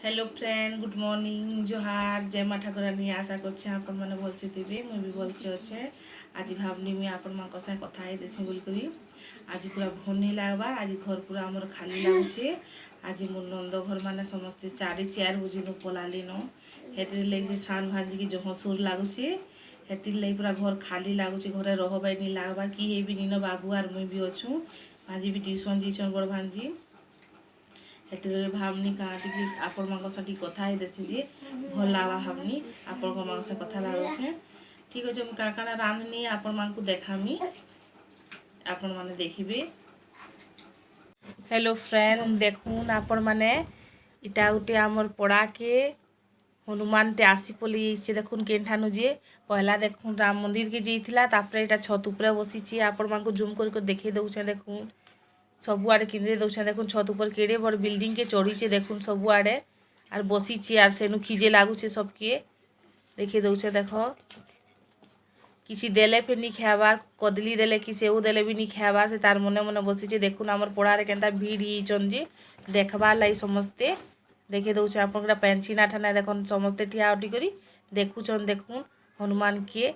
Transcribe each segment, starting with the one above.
Hello friend, good morning, जोहार, जय माँ ठाकुरानी। आशा करछे आपण मैंने भलसे थे, मुझे भी भलसे अच्छे। आज भावनी मुझे आपण मान साथ कथा ही देसी बोलकर आज पूरा भल नहीं लगवा। आज घर पूरा आमर खाली लगुचे। आज मोर नंद घर मैंने समस्ते 4:30 बजे नु पलाली न हेतिर लगे सान भाजी की जो हसुर लगुचे। हेतिर लगे पूरा घर खाली लगुचे, घरे रहबाई नहीं लगवा कि ये भी नीन बाबू आर मुई भी अच्छू। भाजी भी ट्यूशन जाइछन बड़ भांजी। हेतिर भावनी कहाँ टी आपण मान साथ कथा ही देसी जे भल लगा भावनी आपण मान साथ कथा लागुचे। ठीक अच्छे, मुझे काण काण रांधनी आपण मान को देखामी, आपण माने देखिबे। हेलो फ्रेंड, देखून आपण माने इटा गोटे आमर पड़ा के हनुमान टे आसी पली देखुन केठानु जे पहला देखुन राम मंदिर के जाइथिला, तापरे इटा छत ऊपर बसीची। आपण मान को जूम कर देखै दउछे। देखुन सबुआड़े किंदे दउछे। देखुन छत ऊपर केड़े बड़ बिल्डिंग के चढ़ीचे। देखुन सबुआड़े आर बसीची आर सेनु खिजे लागुचे सबके देखै दउछे। देख किसी देले फिर नी खाबार, कदली देले कि सेऊ देले भी नी खाबार, से तार मने मने बसीचे। देखुन आमर पड़ारे केनता भीड़ हिचन जे देखबार लाई समस्ते देखे दउछे। आपन पेंची ना ठाना देखन समस्ते ठिया उठी करी देखुचन। देखुन हनुमान के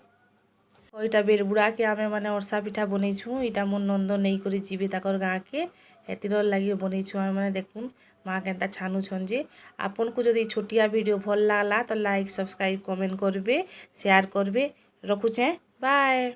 ओइटा बेरबुड़ा के आमे माने अरसा पिठा बनैछु। इटा मोर नंद नहीं करी जीवे ताकर गाँ के हेतिर लगी बनैछु आमे माने। देखुन माँ केनता छानु छन जे। आपन को जदि छोटिया वीडियो भल लागला तो लाइक, सब्सक्राइब, कमेंट करबे, शेयर करबे। रखुचे, बाय।